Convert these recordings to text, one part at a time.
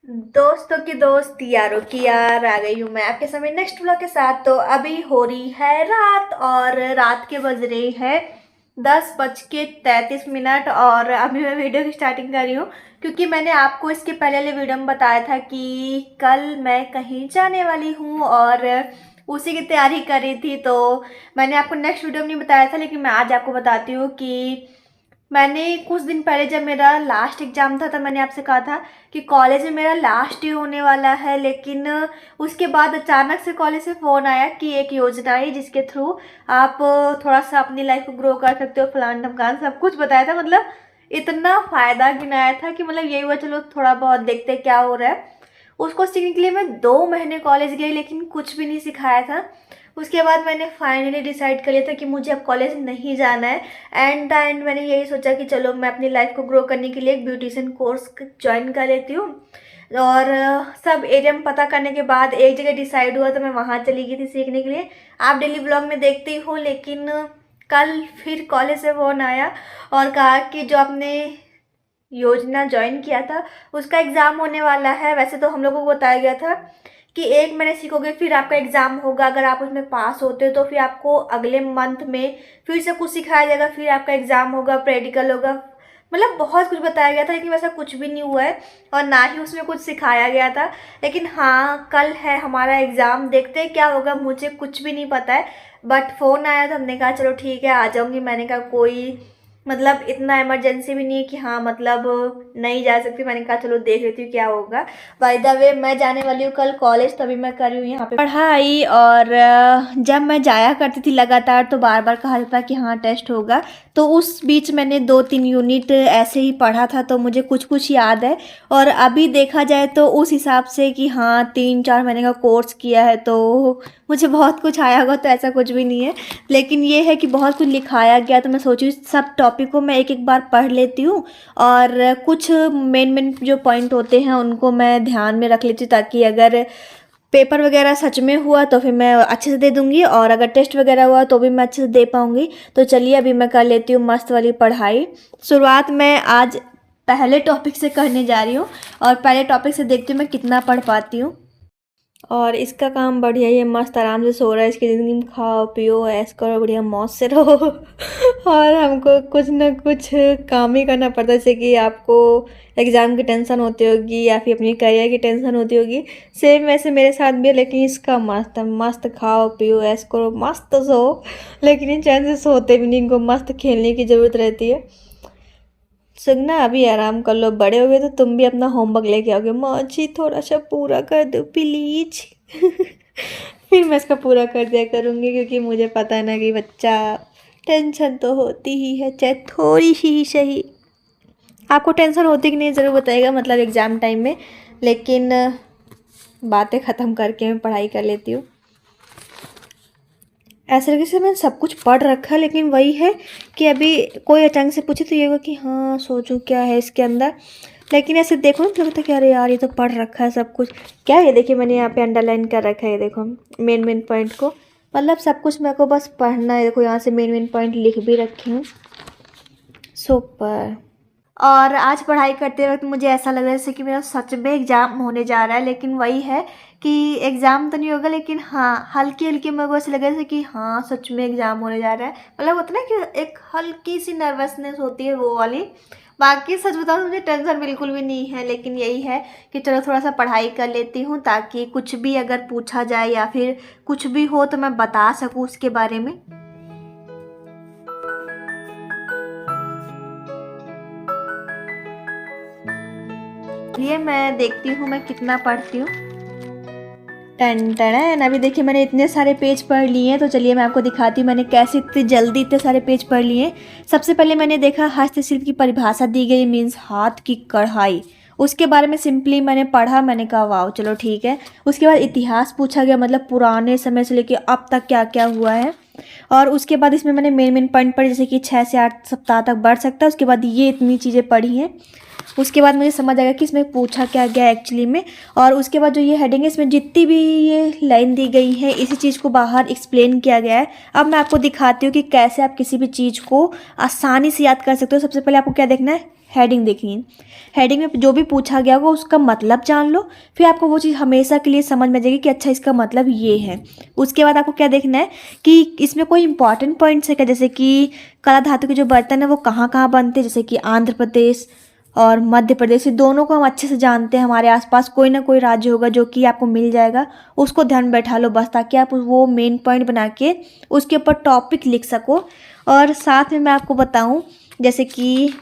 दोस्तों की दोस्त यारों की यार आ गई हूँ मैं आपके समय नेक्स्ट व्लॉग के साथ। तो अभी हो रही है रात और रात के बज रही है 10:33 और अभी मैं वीडियो की स्टार्टिंग कर रही हूँ क्योंकि मैंने आपको इसके पहले वाले वीडियो में बताया था कि कल मैं कहीं जाने वाली हूँ और उसी की तैयारी कर रही थी। तो मैंने आपको नेक्स्ट वीडियो में नहीं बताया था, लेकिन मैं आज आपको बताती हूँ कि मैंने कुछ दिन पहले जब मेरा लास्ट एग्ज़ाम था तब मैंने आपसे कहा था कि कॉलेज में मेरा लास्ट ईयर होने वाला है। लेकिन उसके बाद अचानक से कॉलेज से फ़ोन आया कि एक योजना है जिसके थ्रू आप थोड़ा सा अपनी लाइफ को ग्रो कर सकते हो, फलान ढमकान सब कुछ बताया था। मतलब इतना फ़ायदा गिनाया था कि मतलब यही हुआ चलो थोड़ा बहुत देखते क्या हो रहा है। उसको सीखने के लिए मैं 2 महीने कॉलेज गई लेकिन कुछ भी नहीं सिखाया था। उसके बाद मैंने फाइनली डिसाइड कर लिया था कि मुझे अब कॉलेज नहीं जाना है। एंड द एंड मैंने यही सोचा कि चलो मैं अपनी लाइफ को ग्रो करने के लिए एक ब्यूटिशियन कोर्स ज्वाइन कर लेती हूँ। और सब एरिया में पता करने के बाद एक जगह डिसाइड हुआ तो मैं वहाँ चली गई थी सीखने के लिए। आप डेली ब्लॉग में देखते ही हो, लेकिन कल फिर कॉलेज से फ़ोन आया और कहा कि जो आपने योजना ज्वाइन किया था उसका एग्ज़ाम होने वाला है। वैसे तो हम लोगों को बताया गया था कि 1 महीने सीखोगे फिर आपका एग्ज़ाम होगा, अगर आप उसमें पास होते हो तो फिर आपको अगले मंथ में फिर से कुछ सिखाया जाएगा, फिर आपका एग्ज़ाम होगा, प्रैक्टिकल होगा। मतलब बहुत कुछ बताया गया था लेकिन वैसा कुछ भी नहीं हुआ है और ना ही उसमें कुछ सिखाया गया था। लेकिन हाँ, कल है हमारा एग्ज़ाम, देखते हैं क्या होगा, मुझे कुछ भी नहीं पता है। बट फ़ोन आया तो हमने कहा चलो ठीक है आ जाऊँगी। मैंने कहा कोई मतलब इतना इमरजेंसी भी नहीं है कि हाँ मतलब नहीं जा सकती। मैंने कहा चलो देख लेती हूँ क्या होगा। बाय द वे मैं जाने वाली हूँ कल कॉलेज, तभी मैं कर रही हूँ यहाँ पे पढ़ाई। और जब मैं जाया करती थी लगातार तो बार बार कहा जाता कि हाँ टेस्ट होगा, तो उस बीच मैंने 2-3 यूनिट ऐसे ही पढ़ा था तो मुझे कुछ कुछ याद है। और अभी देखा जाए तो उस हिसाब से कि हाँ 3-4 महीने का कोर्स किया है तो मुझे बहुत कुछ आया होगा, तो ऐसा कुछ भी नहीं है। लेकिन ये है कि बहुत कुछ लिखाया गया तो मैं सोची सब टॉपिक को मैं एक एक बार पढ़ लेती हूँ और कुछ मेन मेन जो पॉइंट होते हैं उनको मैं ध्यान में रख लेती हूँ, ताकि अगर पेपर वगैरह सच में हुआ तो फिर मैं अच्छे से दे दूँगी और अगर टेस्ट वगैरह हुआ तो भी मैं अच्छे से दे पाऊँगी। तो चलिए अभी मैं कर लेती हूँ मस्त वाली पढ़ाई। शुरुआत मैं आज पहले टॉपिक से करने जा रही हूँ और पहले टॉपिक से देखती हूँ मैं कितना पढ़ पाती हूँ। और इसका काम बढ़िया ही है, मस्त आराम से सो रहा है। इसकी ज़िंदगी में खाओ पियो ऐश करो, बढ़िया मौज से रहो और हमको कुछ ना कुछ काम ही करना पड़ता है, जैसे कि आपको एग्ज़ाम की टेंशन होती होगी या फिर अपनी करियर की टेंशन होती होगी, सेम वैसे मेरे साथ भी है। लेकिन इसका मस्त है, मस्त खाओ पियो ऐश करो मस्त सो। लेकिन इन चैन से सोते भी नहीं, इनको मस्त खेलने की ज़रूरत रहती है। सुनना अभी आराम कर लो, बड़े हो गए तो तुम भी अपना होमवर्क लेके आओगे, माँ जी थोड़ा सा पूरा कर दो प्लीज फिर मैं इसका पूरा कर दिया करूँगी क्योंकि मुझे पता है ना कि बच्चा टेंशन तो होती ही है, चाहे थोड़ी सी ही सही। आपको टेंशन होती कि नहीं ज़रूर बताइएगा, मतलब एग्ज़ाम टाइम में। लेकिन बातें ख़त्म करके मैं पढ़ाई कर लेती हूँ। ऐसे तरीके से मैंने सब कुछ पढ़ रखा है, लेकिन वही है कि अभी कोई अचानक से पूछे तो ये होगा कि हाँ सोचूं क्या है इसके अंदर। लेकिन ऐसे देखो ना तो लगता है कि अरे यार ये तो पढ़ रखा है सब कुछ। क्या है ये देखिए, मैंने यहाँ पे अंडरलाइन कर रखा है, ये देखो मेन मेन पॉइंट को। मतलब सब कुछ मेरे को बस पढ़ना है। देखो यहाँ से मेन मेन पॉइंट लिख भी रखे हूँ। सुपर। और आज पढ़ाई करते वक्त मुझे ऐसा लग रहा है जैसे कि मेरा सच में एग्ज़ाम होने जा रहा है। लेकिन वही है कि एग्ज़ाम तो नहीं होगा, लेकिन हाँ हल्की हल्की मेरे को ऐसा लग रहा है जैसे कि हाँ सच में एग्ज़ाम होने जा रहा है। मतलब होता है ना कि एक हल्की सी नर्वसनेस होती है वो वाली। बाकी सच बताऊँ तो मुझे टेंशन बिल्कुल भी नहीं है, लेकिन यही है कि चलो थोड़ा सा पढ़ाई कर लेती हूँ ताकि कुछ भी अगर पूछा जाए या फिर कुछ भी हो तो मैं बता सकूँ उसके बारे में। ये मैं देखती हूँ मैं कितना पढ़ती हूँ। टन टन अभी देखिए मैंने इतने सारे पेज पढ़ लिए हैं, तो चलिए मैं आपको दिखाती हूँ मैंने कैसे इतनी जल्दी इतने सारे पेज पढ़ लिए। सबसे पहले मैंने देखा हस्तशिल्प की परिभाषा दी गई मीन्स हाथ की कढ़ाई, उसके बारे में सिंपली मैंने पढ़ा, मैंने कहा वाह चलो ठीक है। उसके बाद इतिहास पूछा गया, मतलब पुराने समय से लेके अब तक क्या क्या हुआ है। और उसके बाद इसमें मैंने मेन मेन पॉइंट पढ़े, जैसे कि 6 से 8 सप्ताह तक बढ़ सकता है। उसके बाद ये इतनी चीज़ें पढ़ी हैं। उसके बाद मुझे समझ आएगा कि इसमें पूछा क्या गया एक्चुअली में। और उसके बाद जो ये हेडिंग है इसमें जितनी भी ये लाइन दी गई है इसी चीज़ को बाहर एक्सप्लेन किया गया है। अब मैं आपको दिखाती हूँ कि कैसे आप किसी भी चीज़ को आसानी से याद कर सकते हो। सबसे पहले आपको क्या देखना है, हेडिंग देखनी है। हेडिंग में जो भी पूछा गया होगा उसका मतलब जान लो, फिर आपको वो चीज़ हमेशा के लिए समझ में आ जाएगी कि अच्छा इसका मतलब ये है। उसके बाद आपको क्या देखना है कि इसमें कोई इंपॉर्टेंट पॉइंट्स है क्या, जैसे कि कला धातु के जो बर्तन है वो कहाँ कहाँ बनते हैं, जैसे कि आंध्र प्रदेश और मध्य प्रदेश, ये दोनों को हम अच्छे से जानते हैं। हमारे आसपास कोई ना कोई राज्य होगा जो कि आपको मिल जाएगा, उसको ध्यान में बैठा लो बस, ताकि आप वो मेन पॉइंट बना के उसके ऊपर टॉपिक लिख सको। और साथ में मैं आपको बताऊं, जैसे कि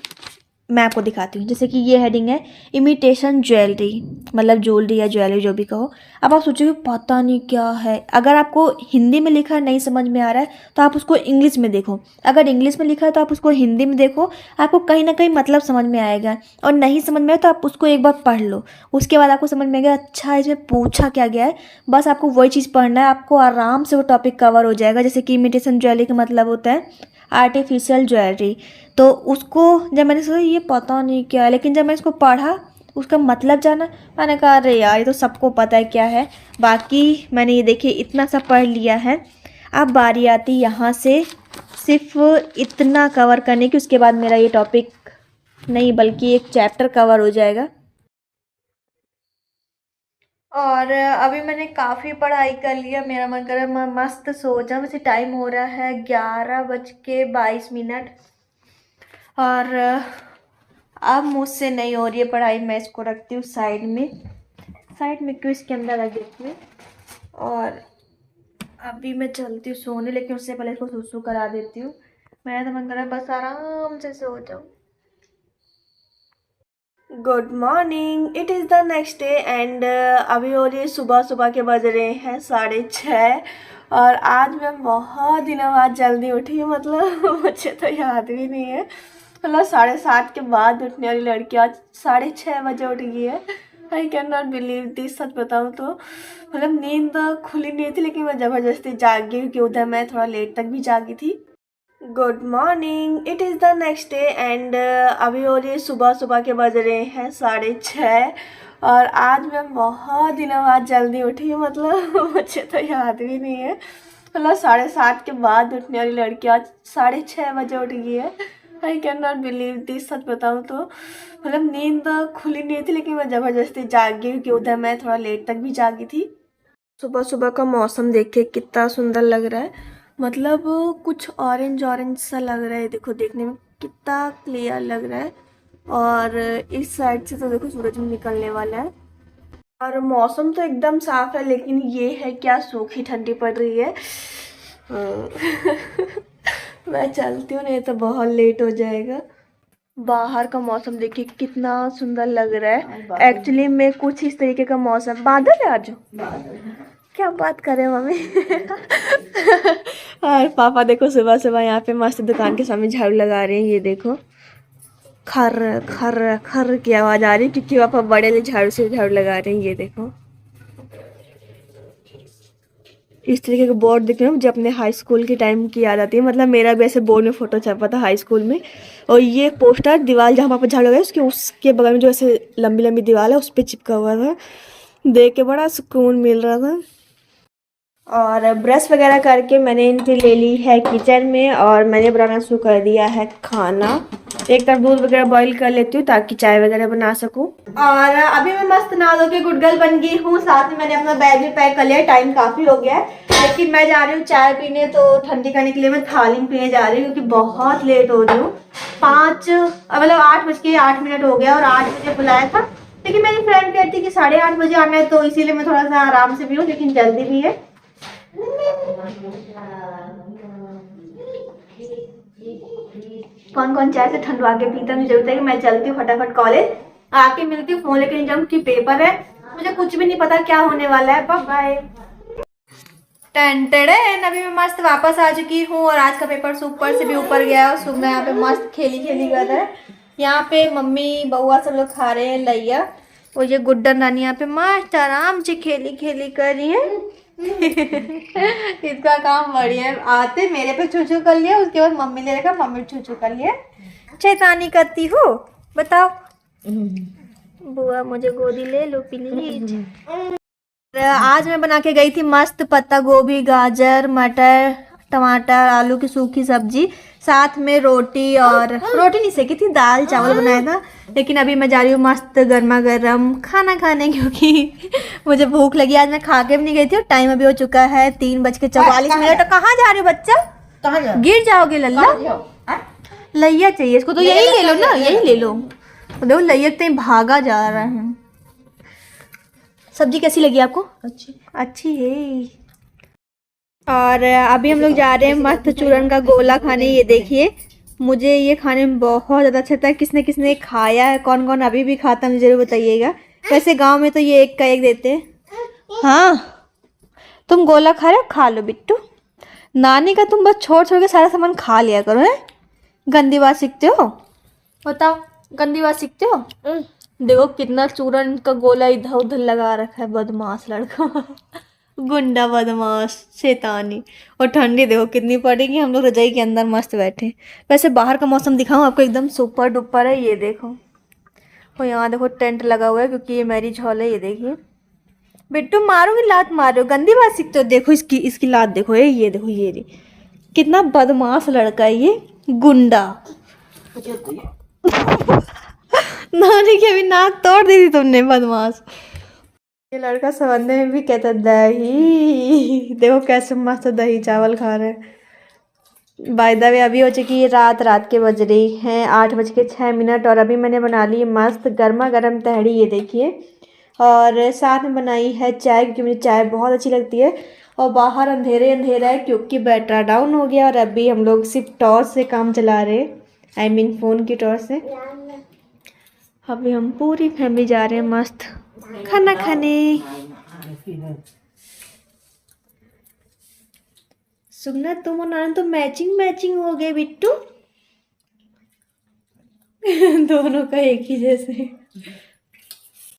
मैं आपको दिखाती हूँ, जैसे कि ये हेडिंग है इमिटेशन ज्वेलरी, मतलब ज्वेलरी या ज्वेलरी जो भी कहो। अब आप सोचोगे पता नहीं क्या है, अगर आपको हिंदी में लिखा नहीं समझ में आ रहा है तो आप उसको इंग्लिश में देखो, अगर इंग्लिश में लिखा है तो आप उसको हिंदी में देखो, आपको कहीं ना कहीं मतलब समझ में आएगा। और नहीं समझ में आए तो आप उसको एक बार पढ़ लो, उसके बाद आपको समझ में आएगा अच्छा इसमें पूछा क्या गया है। बस आपको वही चीज़ पढ़ना है, आपको आराम से वो टॉपिक कवर हो जाएगा। जैसे कि इमिटेशन ज्वेलरी का मतलब होता है आर्टिफिशियल ज्वेलरी, तो उसको जब मैंने सोचा ये पता नहीं क्या है, लेकिन जब मैं इसको पढ़ा उसका मतलब जाना, मैंने कहा अरे यार ये तो सबको पता है क्या है। बाकी मैंने ये देखिए इतना सा पढ़ लिया है। अब बारी आती यहाँ से सिर्फ इतना कवर करने की, उसके बाद मेरा ये टॉपिक नहीं बल्कि एक चैप्टर कवर हो जाएगा। और अभी मैंने काफ़ी पढ़ाई कर लिया, मेरा मन कर रहा है मैं मस्त सो जाऊँ। वैसे टाइम हो रहा है 11:22। और अब मुझसे नहीं हो रही है पढ़ाई, मैं इसको रखती हूँ साइड में। साइड में क्यों, इसके अंदर रख देती हूँ। और अभी मैं चलती हूँ सोने, लेकिन उससे पहले इसको सुसु करा देती हूँ। मेरा तो मन कर रहा है बस आराम से सो जाऊँ। Good morning, it is the next day and अभी हो रही है सुबह। सुबह के बज रहे हैं 6:30। और आज मैं बहुत दिनों बाद जल्दी उठी हूँ, मतलब मुझे तो याद भी नहीं है, मतलब 7:30 के बाद उठने वाली लड़की आज 6:30 बजे उठ गई है। I can not believe this. सच बताऊँ तो मतलब नींद खुली नहीं थी, लेकिन मैं ज़बरदस्ती जाग गई क्योंकि उधर मैं थोड़ा लेट तक भी जागी थी। Good morning, it is the next day and अभी हो रही है सुबह। सुबह के बज रहे हैं 6:30। और आज मैं बहुत दिनों बाद जल्दी उठी हूँ, मतलब मुझे तो याद भी नहीं है, मतलब 7:30 के बाद उठने वाली लड़की आज 6:30 बजे उठ गई है। I can not believe this. सच बताऊँ तो मतलब नींद खुली नहीं थी, लेकिन मैं ज़बरदस्ती जाग गई क्योंकि उधर मैं थोड़ा लेट तक भी जागी थी। सुबह सुबह का मौसम देखिए कितना सुंदर लग रहा है, मतलब कुछ ऑरेंज ऑरेंज सा लग रहा है। देखो देखने में कितना क्लियर लग रहा है। और इस साइड से तो देखो सूरज भी निकलने वाला है। और मौसम तो एकदम साफ है, लेकिन ये है क्या सूखी ठंडी पड़ रही है। मैं चलती हूँ नहीं तो बहुत लेट हो जाएगा। बाहर का मौसम देखिए कितना सुंदर लग रहा है। एक्चुअली में कुछ इस तरीके का मौसम, बादल है आज, क्या बात कर रहे हैं मम्मी। और पापा देखो सुबह सुबह यहाँ पे मस्त दुकान के सामने झाड़ू लगा रहे हैं। ये देखो खर खर खर की आवाज आ रही है क्योंकि पापा बड़े ले झाड़ू से झाड़ू लगा रहे हैं। ये देखो इस तरीके का बोर्ड दिख रहे हैं मुझे अपने हाई स्कूल के टाइम की याद आती है, मतलब मेरा भी ऐसे बोर्ड में फोटो छपा था हाई स्कूल में। और ये पोस्टर दीवार जहाँ पापा झाड़ू लगाए उसके बगल में जो ऐसे लंबी लंबी दीवार है उस पर चिपका हुआ था, देख के बड़ा सुकून मिल रहा था। और ब्रश वगैरह करके मैंने एंट्री ले ली है किचन में, और मैंने बनाना शुरू कर दिया है खाना। एक तरफ दूध वगैरह बॉईल कर लेती हूँ ताकि चाय वगैरह बना सकूँ। और अभी मैं मस्त नहा धो के गुड गर्ल बन गई हूँ, साथ में मैंने अपना बैग भी पैक कर लिया। टाइम काफ़ी हो गया है, लेकिन मैं जा रही हूँ चाय पीने, तो ठंडी करने के लिए मैं थाली में पीने जा रही हूँ क्योंकि बहुत लेट हो रही हूँ। 8:08 हो गया और 8 बजे बुलाया था, लेकिन मेरी फ्रेंड कहती कि 8:30 बजे आना है, तो इसीलिए मैं थोड़ा सा आराम से पीऊँ, लेकिन जल्दी भी है। कौन कौन चाय से ठंडवा के पीता, मुझे जरूरत है कि मैं चलती हूँ फटाफट कॉलेज, आके मिलती हूँ। फोन लेके नहीं जाऊँ कि पेपर है, मुझे कुछ भी नहीं पता क्या होने वाला है। बाय। टेंटेडन, अभी मैं मस्त वापस आ चुकी हूँ और आज का पेपर ऊपर से भी ऊपर गया और सुबह यहाँ पे मस्त खेली खेली कर रहा है। यहाँ पे मम्मी बउआ सब लोग खा रहे हैं लैया, और ये गुड्डन रानी यहाँ पे मस्त आराम से खेली खेली कर रही है। इसका काम बढ़िया है, आते मेरे पे छू छू कर लिया, उसके बाद मम्मी ले रखा, मम्मी छू छू कर लिया। शैतानी करती हो बताओ। बुआ मुझे गोदी ले लो प्लीज। आज मैं बना के गई थी मस्त पत्ता गोभी गाजर मटर टमाटर आलू की सूखी सब्जी, साथ में रोटी, और रोटी नहीं सेकी थी, दाल चावल बनाया था। लेकिन अभी मैं जा रही हूँ मस्त गर्मा गर्म खाना खाने, क्योंकि मुझे भूख लगी। आज मैं खा के भी नहीं गई थी और टाइम अभी हो चुका है 3:44। तो कहाँ जा रहे हो बच्चा? कहाँ जा? गिर जाओगे लल्ला। लैया चाहिए इसको, तो यही ले लो ना, यही ले लो। देखो लैया तो भागा जा रहा है। सब्जी कैसी लगी आपको? अच्छी है। और अभी हम लोग जा रहे हैं मस्त चूरन का गोला खाने। ये देखिए, मुझे ये खाने में बहुत ज़्यादा अच्छा लगता है। किसने किसने खाया है, कौन कौन अभी भी खाता है, मुझे जरूर बताइएगा। वैसे गांव में तो ये एक का एक देते हैं। हाँ तुम गोला खा रहे हो, खा लो बिट्टू। नानी का तुम बस छोड़ छोड़ के सारा सामान खा लिया करो, है? गंदी बात सीखते हो, बताओ, गंदी बात सीखते हो। देखो कितना चूरन का गोला इधर उधर लगा रखा है, बदमाश लड़का। गुंडा बदमाश शैतानी। और ठंडी देखो कितनी पड़ेगी, हम लोग रजाई के अंदर मस्त बैठे। वैसे बाहर का मौसम दिखाऊं आपको, एकदम सुपर डुपर है। ये देखो, और यहाँ देखो टेंट लगा हुआ है, क्योंकि ये मैरिज हॉल है। ये देखिए, बिट्टू मारूंगी, लात मारो, गंदी बात सीखते हो। देखो इसकी लात देखो, ये देखो, ये कितना बदमाश लड़का है ये, गुंडा। नानी की अभी नाक तोड़ दी थी तुमने, बदमाश। ये लड़का सवंदे में भी कहता दही। देखो कैसे मस्त दही चावल खा रहे हैं। बाय द वे अभी हो चुकी है रात के बज रही हैं 8:06। और अभी मैंने बना ली मस्त गर्मा गर्म तहड़ी, ये देखिए। और साथ में बनाई है चाय, क्योंकि मुझे चाय बहुत अच्छी लगती है। और बाहर अंधेरे अंधेरा है, क्योंकि बैटरा डाउन हो गया। और अभी हम लोग सिर्फ टॉर्च से काम चला रहे हैं, आई मीन फ़ोन की टॉर्च से। अभी हम पूरी फैमिली जा रहे हैं मस्त खाना खाने। सुगना तुम और नाना तो मैचिंग हो गए बिट्टू। दोनों का एक ही जैसे।